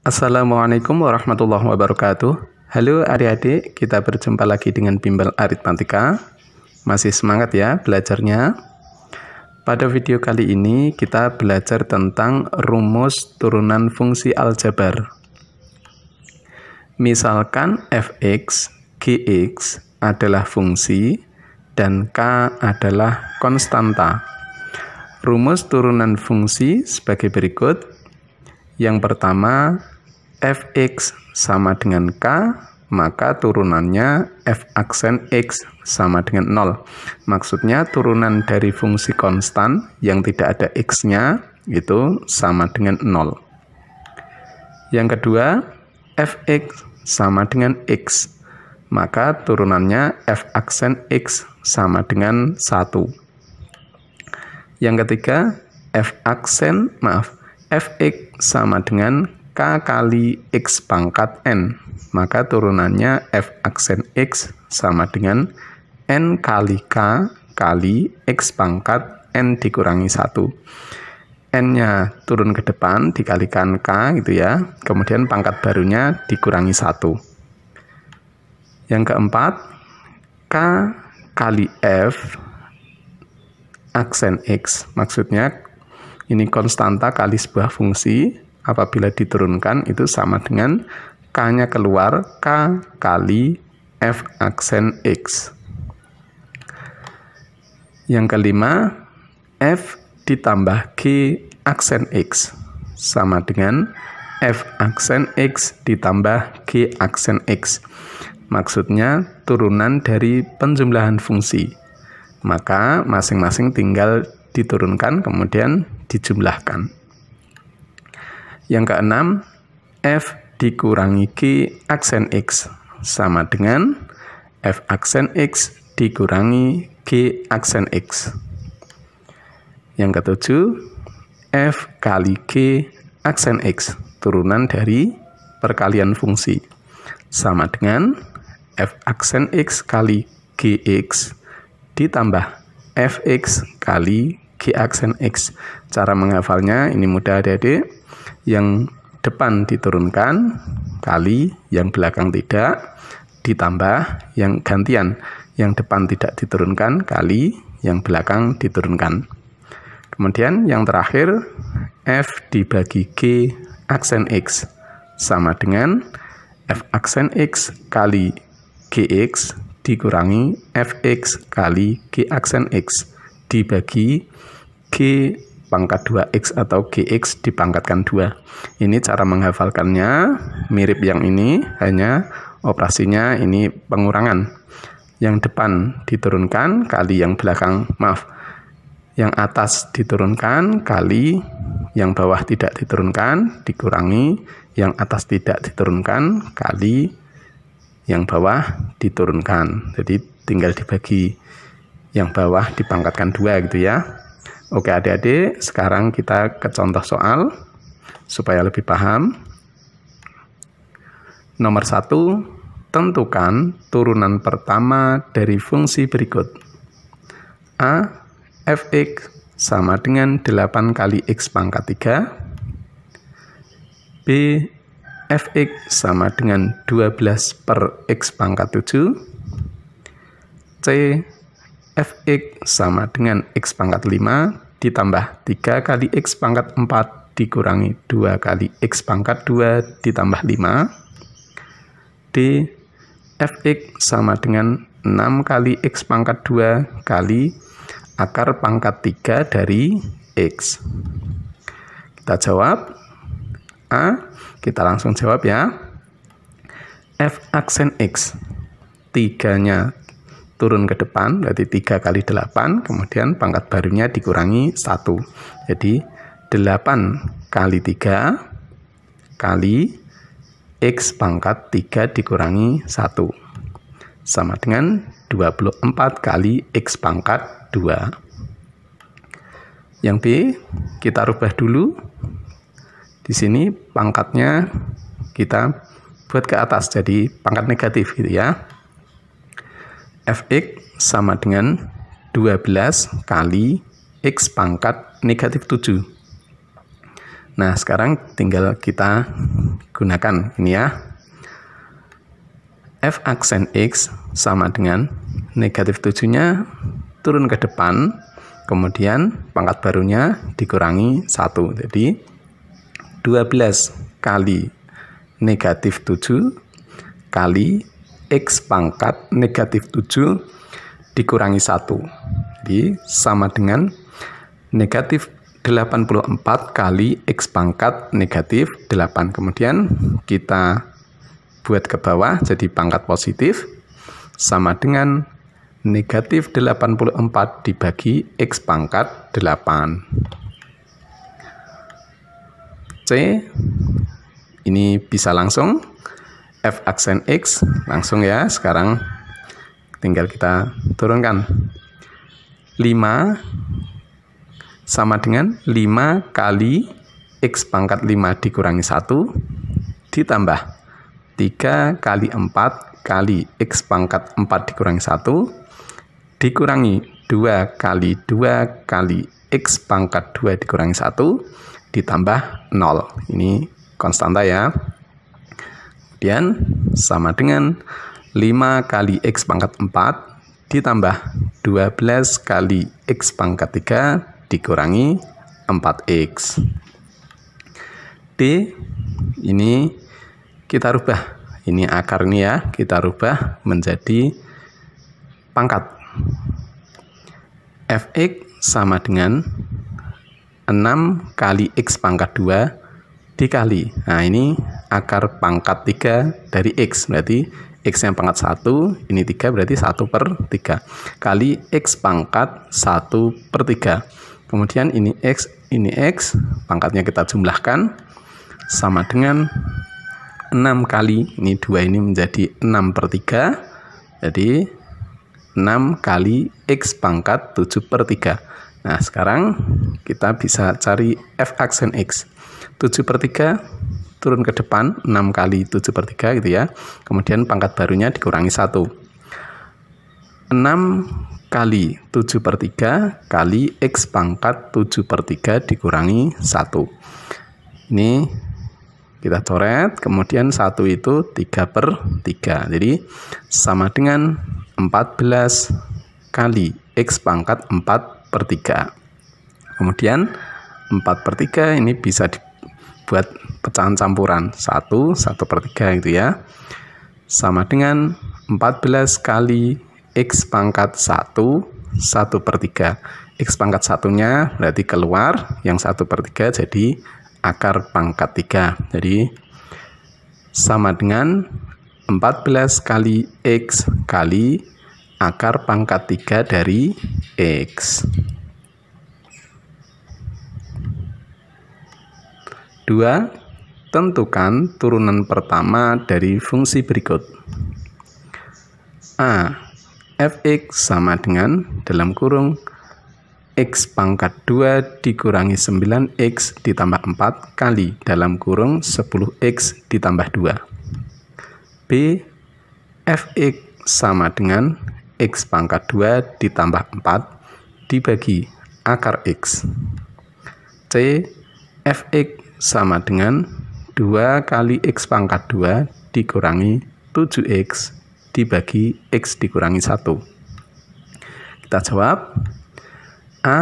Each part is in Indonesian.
Assalamualaikum warahmatullahi wabarakatuh. Halo adik-adik, kita berjumpa lagi dengan Bimbel Aritmatika. Masih semangat ya belajarnya? Pada video kali ini kita belajar tentang rumus turunan fungsi aljabar. Misalkan fx, gx adalah fungsi dan k adalah konstanta. Rumus turunan fungsi sebagai berikut. Yang pertama, fx sama dengan k, maka turunannya f aksen x sama dengan 0. Maksudnya turunan dari fungsi konstan yang tidak ada x-nya itu sama dengan 0. Yang kedua, fx sama dengan x, maka turunannya f aksen x sama dengan 1. Yang ketiga, fx sama dengan k kali x pangkat n, maka turunannya f aksen x sama dengan n kali k kali x pangkat n dikurangi 1. N-nya turun ke depan dikalikan k gitu ya, kemudian pangkat barunya dikurangi 1. Yang keempat, k kali f aksen x, maksudnya ini konstanta kali sebuah fungsi, apabila diturunkan itu sama dengan k-nya keluar, k kali f aksen x. Yang kelima, f ditambah g aksen x sama dengan f aksen x ditambah g aksen x. Maksudnya turunan dari penjumlahan fungsi. Maka masing-masing tinggal diturunkan kemudian dijumlahkan. Yang keenam, f dikurangi g aksen x sama dengan f aksen x dikurangi g aksen x. Yang ketujuh, f kali g aksen x, turunan dari perkalian fungsi, sama dengan f aksen x kali gx ditambah fx kali g aksen x. Cara menghafalnya ini mudah adik-adik. Yang depan diturunkan kali yang belakang tidak, ditambah yang gantian. Yang depan tidak diturunkan kali yang belakang diturunkan. Kemudian yang terakhir, f dibagi g aksen x sama dengan f aksen x kali gx dikurangi fx kali g aksen x dibagi g pangkat 2x atau gx dipangkatkan 2. Ini cara menghafalkannya mirip yang ini, hanya operasinya ini pengurangan. Yang depan diturunkan kali yang belakang, yang atas diturunkan kali yang bawah tidak diturunkan, dikurangi yang atas tidak diturunkan kali yang bawah diturunkan. Jadi tinggal dibagi yang bawah dipangkatkan 2 gitu ya. Oke adik-adik, sekarang kita ke contoh soal supaya lebih paham. Nomor 1, tentukan turunan pertama dari fungsi berikut. A, fx sama dengan 8 kali x pangkat 3. B, fx sama dengan 12 per x pangkat 7. C, fx sama dengan x pangkat 5 ditambah 3 kali x pangkat 4 dikurangi 2 kali x pangkat 2 ditambah 5. D, fx sama dengan 6 kali x pangkat 2 kali akar pangkat 3 dari x. Kita jawab. A, kita langsung jawab ya. F aksen x, 3-nya turun ke depan, berarti 3 kali 8, kemudian pangkat barunya dikurangi 1. Jadi 8 kali 3 kali x pangkat 3 dikurangi 1. Sama dengan 24 kali x pangkat 2. Yang B, kita rubah dulu. Di sini pangkatnya kita buat ke atas, jadi pangkat negatif gitu ya. Fx sama dengan 12 kali x pangkat negatif 7. Nah, sekarang tinggal kita gunakan ini ya. F aksen X sama dengan negatif 7-nya turun ke depan, kemudian pangkat barunya dikurangi 1. Jadi 12 kali negatif 7 kali X pangkat negatif 7 dikurangi 1. Jadi sama dengan negatif 84 kali X pangkat negatif 8. Kemudian kita buat ke bawah jadi pangkat positif sama dengan negatif 84 dibagi X pangkat 8. C, ini bisa langsung F aksen X langsung ya. Sekarang tinggal kita turunkan. 5 sama dengan 5 kali X pangkat 5 dikurangi 1 ditambah 3 kali 4 kali X pangkat 4 dikurangi 1 dikurangi 2 kali 2 kali X pangkat 2 dikurangi 1 ditambah 0. Ini konstanta ya. Kemudian sama dengan 5 kali X pangkat 4 ditambah 12 kali X pangkat 3 dikurangi 4X. D, ini kita rubah. Ini akar ini ya, kita rubah menjadi pangkat. Fx sama dengan 6 kali X pangkat 2 dikali. Nah, ini akar pangkat 3 dari X. Berarti X yang pangkat 1, ini 3 berarti 1/3. Kali X pangkat 1/3. Kemudian ini X, pangkatnya kita jumlahkan sama dengan 6 kali, ini 2 ini menjadi 6/3, jadi 6 kali X pangkat 7/3. Nah, sekarang kita bisa cari F aksen X. 7/3 turun ke depan, 6 kali 7/3 gitu ya. Kemudian pangkat barunya dikurangi 1. 6 kali 7/3 kali X pangkat 7/3 dikurangi 1. Ini kita coret, kemudian 1 itu 3/3. Jadi sama dengan 14 kali X pangkat 4/3. Kemudian 4/3 ini bisa dibuat pecahan campuran 1/3 gitu ya. Sama dengan 14 kali X pangkat 1/3. X pangkat 1-nya berarti keluar, yang 1/3 jadi akar pangkat 3. Jadi sama dengan 14 kali X kali akar pangkat 3 dari X. 2. Tentukan turunan pertama dari fungsi berikut. A. Fx sama dengan dalam kurung X pangkat 2 dikurangi 9X ditambah 4 kali dalam kurung 10X ditambah 2. B. Fx sama dengan X pangkat 2 ditambah 4 dibagi akar X. C. Fx sama dengan 2 kali X pangkat 2 dikurangi 7X dibagi X dikurangi 1. Kita jawab. A,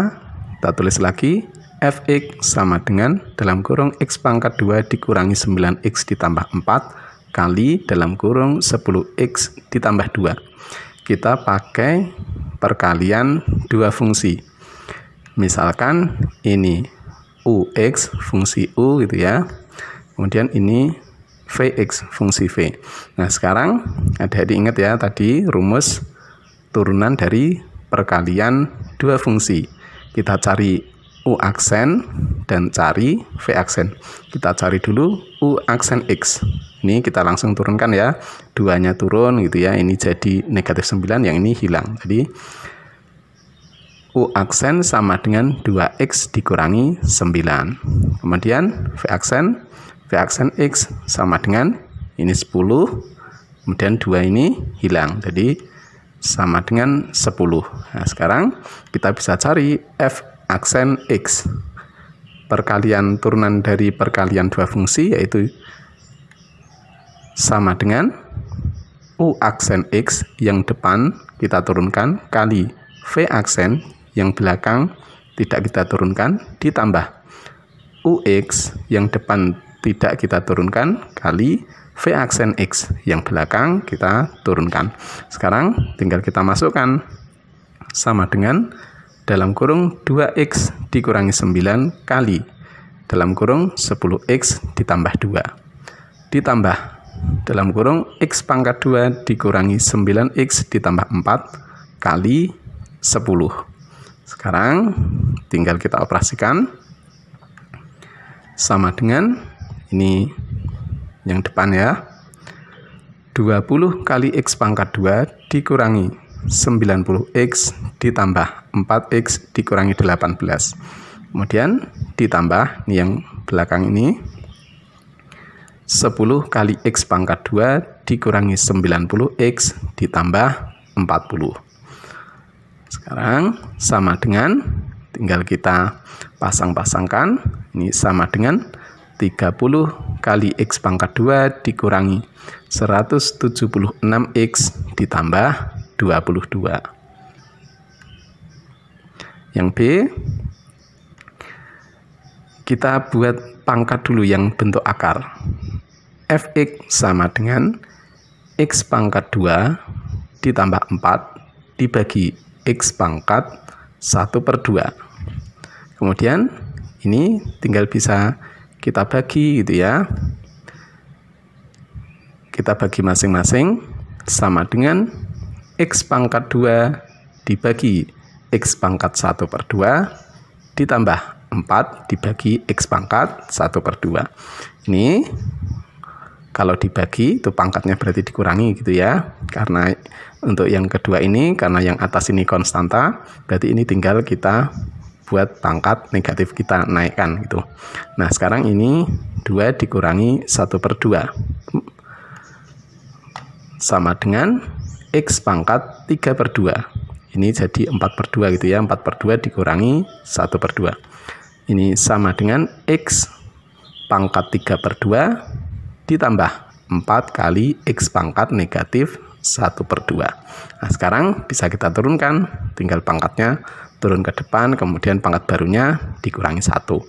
kita tulis lagi, Fx sama dengan dalam kurung X pangkat 2 dikurangi 9X ditambah 4 kali dalam kurung 10X ditambah 2. Kita pakai perkalian dua fungsi. Misalkan ini Ux fungsi U gitu ya. Kemudian ini Vx fungsi V. Nah, sekarang adik-adik ingat ya tadi rumus turunan dari perkalian dua fungsi. Kita cari U aksen dan cari V aksen. Kita cari dulu U aksen X. Ini kita langsung turunkan ya. 2-nya turun gitu ya. Ini jadi negatif 9, yang ini hilang. Jadi U aksen sama dengan 2X dikurangi 9. Kemudian V aksen X sama dengan ini 10. Kemudian 2 ini hilang. Jadi sama dengan 10. Nah, sekarang kita bisa cari F aksen X. perkalian turunan dari perkalian dua fungsi, yaitu sama dengan U aksen X yang depan kita turunkan kali V aksen yang belakang tidak kita turunkan ditambah UX yang depan tidak kita turunkan kali V aksen X yang belakang kita turunkan. Sekarang tinggal kita masukkan, sama dengan dalam kurung 2X dikurangi 9 kali dalam kurung 10X ditambah 2 ditambah dalam kurung X pangkat 2 dikurangi 9X ditambah 4 kali 10. Sekarang tinggal kita operasikan, sama dengan ini yang depan ya, 20 kali X pangkat 2 dikurangi 90X ditambah 4X dikurangi 18. Kemudian ditambah ini yang belakang ini 10 kali X pangkat 2 dikurangi 90X ditambah 40. Sekarang sama dengan, tinggal kita pasang-pasangkan, ini sama dengan 30 kali X pangkat 2 dikurangi 176X ditambah 22. Yang B, kita buat pangkat dulu yang bentuk akar. Fx sama dengan X pangkat 2 ditambah 4 dibagi X pangkat 1/2. Kemudian ini tinggal bisa kita bagi gitu ya. Kita bagi masing-masing, sama dengan X pangkat 2 dibagi X pangkat 1/2 ditambah 4 dibagi X pangkat 1/2. Ini kalau dibagi itu pangkatnya berarti dikurangi gitu ya. Karena untuk yang kedua ini, karena yang atas ini konstanta, berarti ini tinggal kita buat pangkat negatif kita naikkan gitu. Nah sekarang ini 2 dikurangi 1/2 sama dengan X pangkat 3/2. Ini jadi 4/2 gitu ya. 4/2 dikurangi 1/2. Ini sama dengan X pangkat 3/2 ditambah 4 kali X pangkat negatif 1/2. Nah sekarang bisa kita turunkan, tinggal pangkatnya turun ke depan, kemudian pangkat barunya dikurangi 1.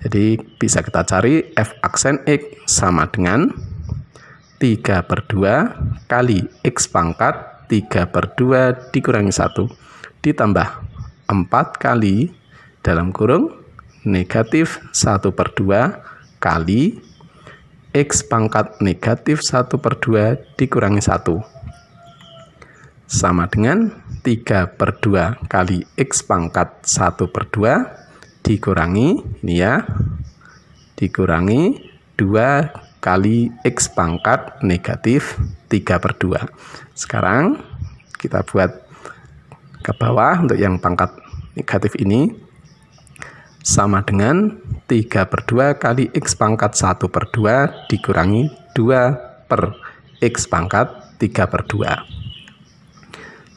Jadi bisa kita cari F aksen X sama dengan 3/2 kali X pangkat 3/2 dikurangi 1 ditambah 4 kali dalam kurung negatif 1/2 kali X pangkat negatif 1/2 dikurangi 1 sama dengan 3/2 kali X pangkat 1/2 dikurangi ini ya, dikurangi 2 kali X pangkat negatif 3/2. Sekarang kita buat ke bawah untuk yang pangkat negatif ini, sama dengan 3/2 kali X pangkat 1/2 dikurangi 2 per X pangkat 3/2.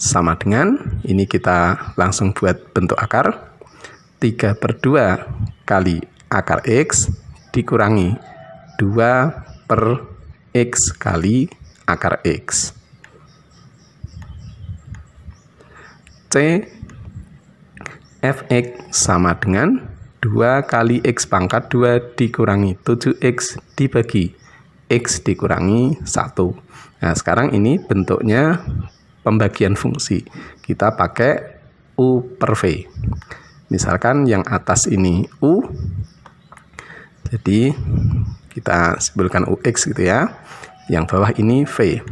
Sama dengan, ini kita langsung buat bentuk akar. 3/2 kali akar X dikurangi 2 per X kali akar X. C, Fx sama dengan 2 kali X pangkat 2 dikurangi 7X dibagi X dikurangi 1. Nah sekarang ini bentuknya pembagian fungsi. Kita pakai U per V. Misalkan yang atas ini U, jadi kita simpulkan UX gitu ya. Yang bawah ini V,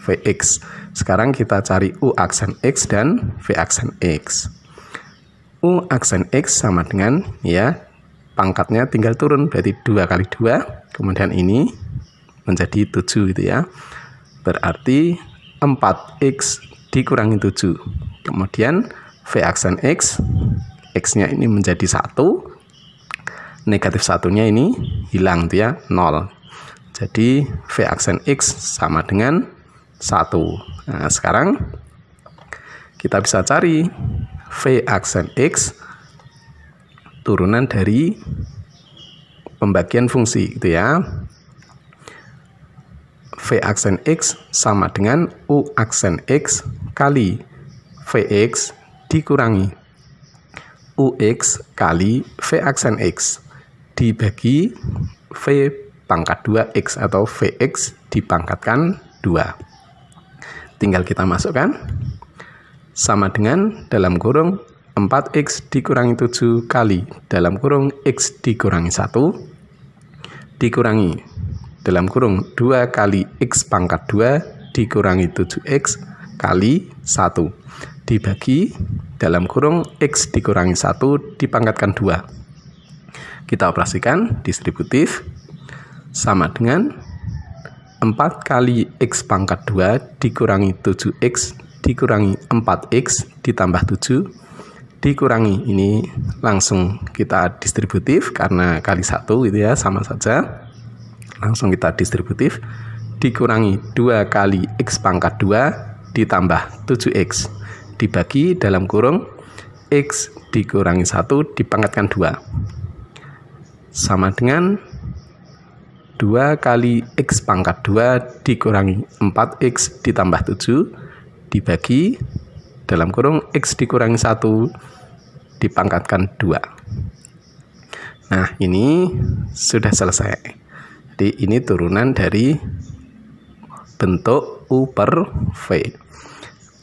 Vx. Sekarang kita cari U aksen X dan V aksen X. U aksen X sama dengan ya, pangkatnya tinggal turun, berarti 2 kali 2, kemudian ini menjadi 7 gitu ya. Berarti 4X dikurangi 7. Kemudian V aksen X, X-nya ini menjadi 1, negatif 1-nya ini hilang gitu ya, 0. Jadi V aksen X sama dengan 1. Nah sekarang kita bisa cari V aksen X turunan dari pembagian fungsi gitu ya. V aksen X sama dengan U aksen X kali Vx dikurangi Ux kali V aksen X dibagi V pangkat 2X atau Vx dipangkatkan 2. Tinggal kita masukkan sama dengan dalam kurung 4X dikurangi 7 kali dalam kurung X dikurangi 1 dikurangi dalam kurung 2 kali X pangkat 2 dikurangi 7X kali 1 dibagi dalam kurung X dikurangi 1 dipangkatkan 2. Kita operasikan distributif sama dengan 4 kali X pangkat 2 dikurangi 7X dikurangi 4X ditambah 7 dikurangi, ini langsung kita distributif karena kali 1 gitu ya, sama saja. Langsung kita distributif dikurangi 2 kali X pangkat 2 ditambah 7X dibagi dalam kurung X dikurangi 1 dipangkatkan 2 sama dengan 2 kali X pangkat 2 dikurangi 4X ditambah 7 dibagi dalam kurung X dikurangi 1 dipangkatkan 2. Nah, ini sudah selesai. Jadi ini turunan dari bentuk U per V.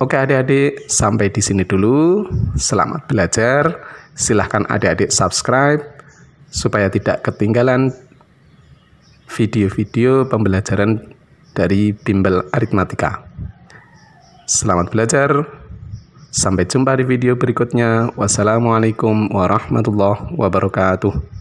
Oke adik-adik, sampai di sini dulu. Selamat belajar. Silahkan adik-adik subscribe supaya tidak ketinggalan video-video pembelajaran dari Bimbel Aritmatika. Selamat belajar. Sampai jumpa di video berikutnya. Wassalamualaikum warahmatullahi wabarakatuh.